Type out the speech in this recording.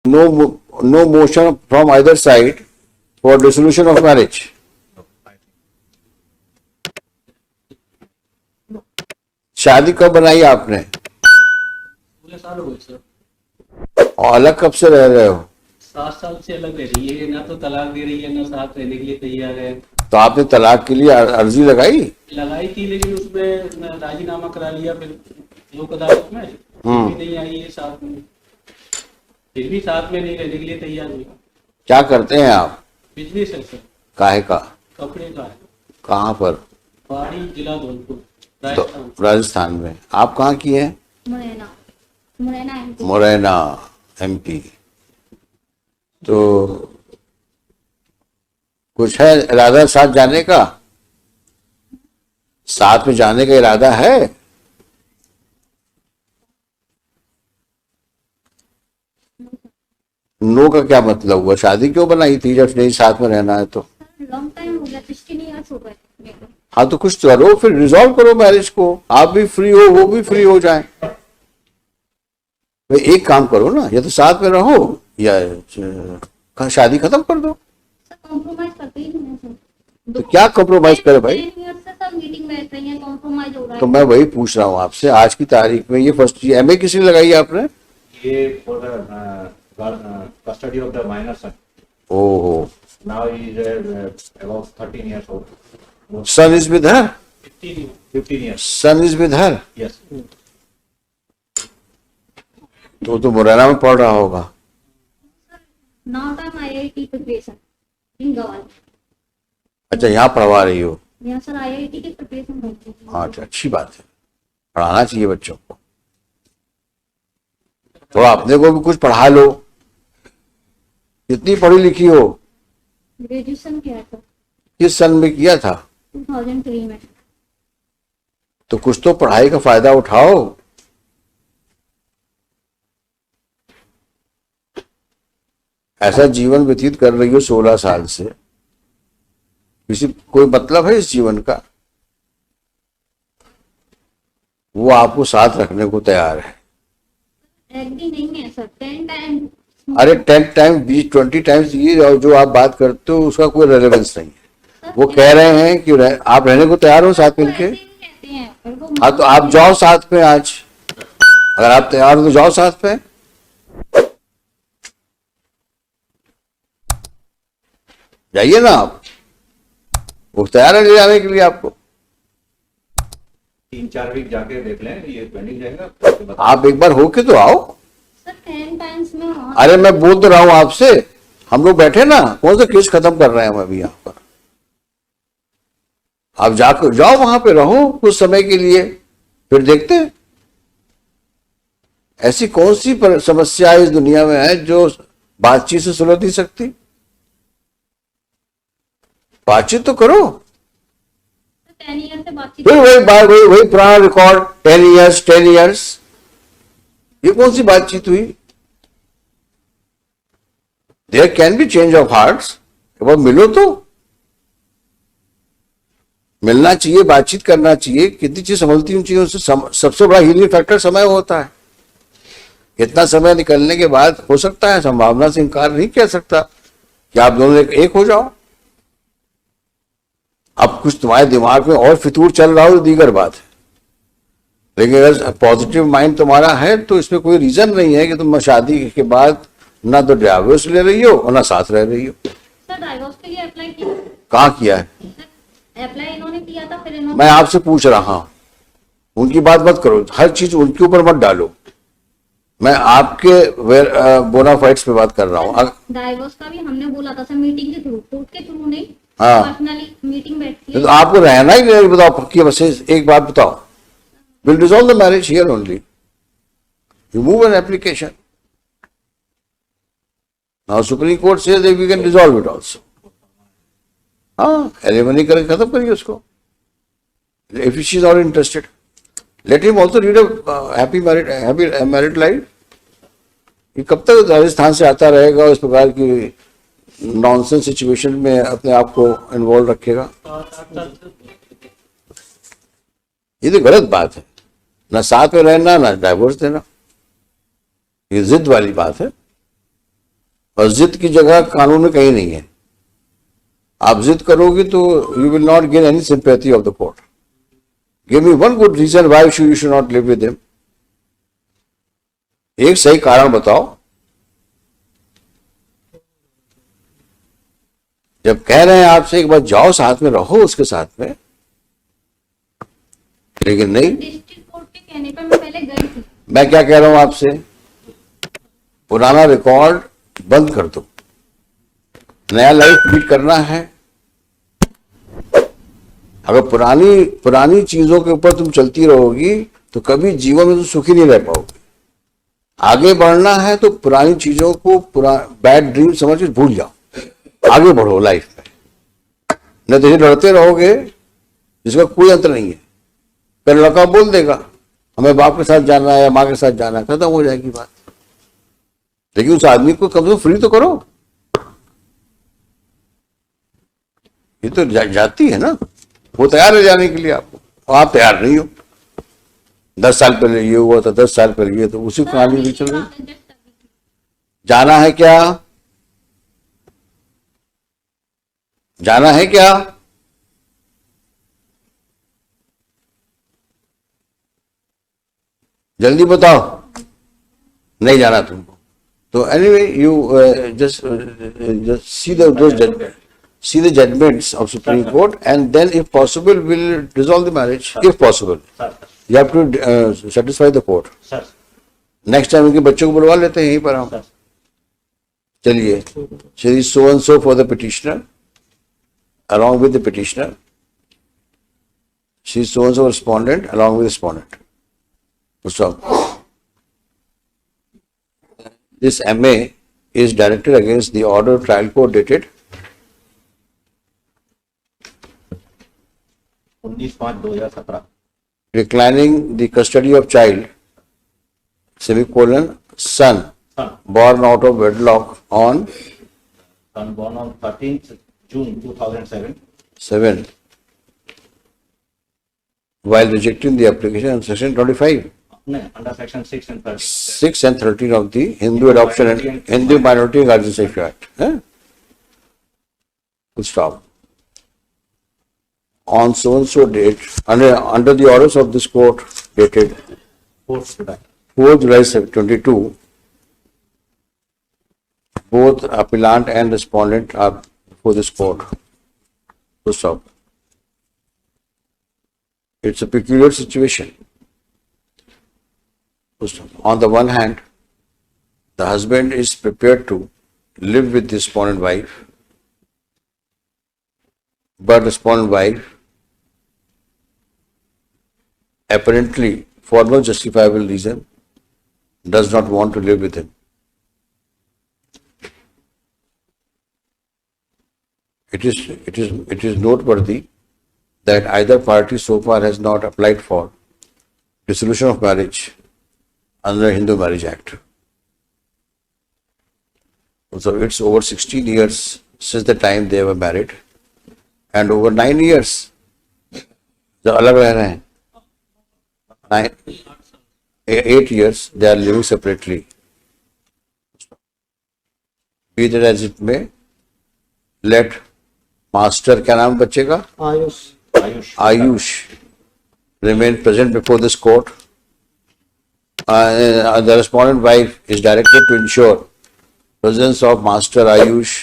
no motion from either side for dissolution of marriage. शादी कब बनाई आपने? 16 साल हो गए सर। और अलग कब से रह रहे हो? 7 साल से अलग रह रही है, ना तो तलाक दे रही है ना साथ रहने के लिए तैयार है। तो आपने तलाक के लिए अर्जी लगाई थी, लेकिन उसमें राजीनामा करा लिया फिर लोक अदालत में, फिर भी नहीं आई है साथ में, फिर भी साथ में नहीं रहने के लिए तैयार हुई। क्या करते हैं आप? बिजनेस है सर। काहे का? कपड़े का है। कहाँ पर? पहाड़ी जिला धौलपुर, तो राजस्थान में। आप कहाँ की हैं? मुरैना। मुरैना MP। मुरैना MP। तो कुछ है इरादा साथ जाने का? साथ में जाने का इरादा है? नो का क्या मतलब हुआ? शादी क्यों बनाई थी जब नहीं साथ में रहना है तो? लॉन्ग टाइम हो गया, 16 इयर्स हो गए मेरे को। हाँ तो कुछ करो, फिर रिजॉल्व करो मैरिज को। आप भी फ्री हो, वो भी फ्री हो जाए। भाई एक काम करो ना, या तो साथ में रहो या शादी खत्म कर दो। सर कॉम्प्रोमाइज करते ही नहीं है सर। तो क्या कॉम्प्रोमाइज करे भाई? 10 years से सब मीटिंग बैठ रही है, कॉम्प्रोमाइज हो रहा है। तो मैं वही पूछ रहा हूँ आपसे, आज की तारीख में ये फर्स्ट MA किस लिए लगाई आपने? ये for the custody of the minor son. ओहो। Now he is about 13 years old. Son is with her? 15 years. Son is with her? Yes. तो मुरैना में पढ़ रहा होगा। Now time IIT preparation in गवाल। अच्छा, यहाँ पढ़वा रही हो? यहाँ सर IIT की प्रिपरेशन करती हूँ। हाँ, अच्छा, अच्छी बात है, पढ़ाना चाहिए बच्चों को। तो अपने को भी कुछ पढ़ा लो। कितनी पढ़ी लिखी हो? ग्रेजुएशन किया था किस सन में किया था? 2003 में। तो कुछ तो पढ़ाई का फायदा उठाओ। ऐसा जीवन व्यतीत कर रही हो 16 साल से, किसी कोई मतलब है इस जीवन का? वो आपको साथ रखने को तैयार है। एग्री नहीं है सर। 10 टाइम। अरे 10 टाइम 20-20 टाइम्स ये जो आप बात करते हो उसका कोई रेलेवेंस नहीं है। वो कह रहे हैं कि आप रहने को तैयार हो साथ मिलके? हाँ तो आप जाओ साथ में आज। अगर आप तैयार हो तो जाओ साथ में। जाइए ना आप, वो तैयार है ले जाने के लिए आपको। 3-4 वीक जाके देख लें, ये पेंडिंग जाएगा। आप एक बार होके तो आओ। सर 10 टाइम्स में। अरे मैं बोल तो रहा हूं आपसे, हम लोग बैठे ना, कौन सा केस खत्म कर रहे हैं हम अभी यहाँ पर। आप जाकर जाओ वहां पे, रहो कुछ समय के लिए, फिर देखते हैं। ऐसी कौन सी समस्या इस दुनिया में है जो बातचीत से सुलझ नहीं सकती? बातचीत तो करो। 10 ईयर से बातचीत। फिर वही पुराना रिकॉर्ड, 10 इयर्स। ये कौन सी बातचीत हुई? There can be change of hearts. एक बार मिलो तो, मिलना चाहिए, बातचीत करना चाहिए। कितनी चीज संभलती होनी चाहिए, उससे सबसे बड़ा हीलिंग फैक्टर समय होता है। इतना समय निकलने के बाद हो सकता है, संभावना से इनकार नहीं कह सकता कि आप दोनों एक हो जाओ। अब कुछ तुम्हारे दिमाग में और फितूर चल रहा हो तो दीगर बात है, लेकिन अगर पॉजिटिव माइंड तुम्हारा है तो इसमें कोई रीजन नहीं है कि तुम शादी के बाद ना तो डिवोर्स ले रही हो और ना साथ रह रही हो। सर डिवोर्स के लिए अप्लाई किया? कहाँ किया है? अप्लाई इन्होंने किया था, फिर इन्होंने। मैं आपसे पूछ रहा हूं, उनकी बात मत करो, हर चीज उनके ऊपर मत डालो। मैं आपके बोनाफाइड्स पे बात कर रहा हूँ। डाइवोर्स का भी हमने बोला था सर, मीटिंग के थ्रू, कोर्ट के थ्रू नहीं। हाँ। पर्सनली मीटिंग बैठती है। तो आपको रहना ही नहीं, बताओ पक्की बस एक बात बताओ, will dissolve the marriage here only, you move an application. Now Supreme Court says that we can dissolve it also. हाँ, एलिमनी करके खत्म करिए उसको। If she is not interested, let him also lead a happy married life. ये कब तक राजस्थान से आता रहेगा, इस प्रकार की नॉनसेंस सिचुएशन में अपने आप को इन्वॉल्व रखेगा? ये तो गलत बात है। ना साथ में रहना, ना डाइवोर्स देना, ये जिद वाली बात है। और जिद की जगह कानून में कहीं नहीं है। आप जिद करोगे तो you will not gain any sympathy of the court. Give me one good reason why you should not live with him. एक सही कारण बताओ। जब कह रहे हैं आपसे एक बार जाओ साथ में रहो उसके साथ में, लेकिन नहीं। डिस्ट्रिक्ट कोर्ट के कहने पर मैं पहले गई थी। मैं क्या कह रहा हूं आपसे, पुराना रिकॉर्ड बंद कर दो, नया लाइफ लीड करना है। अगर पुरानी चीजों के ऊपर तुम चलती रहोगी तो कभी जीवन में तुम सुखी नहीं रह पाओगे। आगे बढ़ना है तो पुरानी चीजों को बैड ड्रीम समझ के भूल जाओ, आगे बढ़ो लाइफ में। न तो लड़ते रहोगे जिसका कोई अंतर नहीं है। फिर लड़का बोल देगा हमें बाप के साथ जाना है या माँ के साथ जाना है, खत्म हो जाएगी बात। लेकिन उस आदमी को कम से कम फ्री तो करो। ये तो जाती है ना, वो तैयार है जाने के लिए आपको, और आप तैयार नहीं हो। 10 साल पहले ये हुआ था, 10 साल पहले ये, तो उसी कहानी भी चल रही। जाना है क्या? जाना है क्या? जल्दी बताओ। नहीं जाना तुमको तो anyway you just see the judgments of Supreme Court, and then if possible will resolve the marriage if possible. Sir You have to satisfy the court. Sir next time उनके बच्चों को बुलवा लेते हैं यहीं पर हम। सर चलिए, Shri so and so for the petitioner, along with the petitioner, she so and so respondent along with respondent. Stop. This MA is directed against the order of trial court dated 19/5/2017 declining the custody of child, semicolon, son, son born out of wedlock on born on 13th June 2007 7, while rejecting the application on section 25, under section 6 and 13. 6 and 13 of the Hindu Adoption and Hindu Minority and Guardianship Act. Full stop. On so and so date, under the orders of this court dated 4th July. 4 July 22, both appellant and respondent are before this court. Full stop. It's a peculiar situation. Full stop. On the one hand, the husband is prepared to live with the respondent wife, but respondent wife, apparently for no justifiable reason, does not want to live with him. It is noteworthy that either party so far has not applied for dissolution of marriage under Hindu Marriage Act. So it's over 16 years since the time they were married, and over 9 years जब अलग रह रहे हैं, 8 years they are living separately. Be that as it may, let master, क्या नाम बच्चे का? Ayush remain present before this court. The respondent wife is directed to ensure presence of master Ayush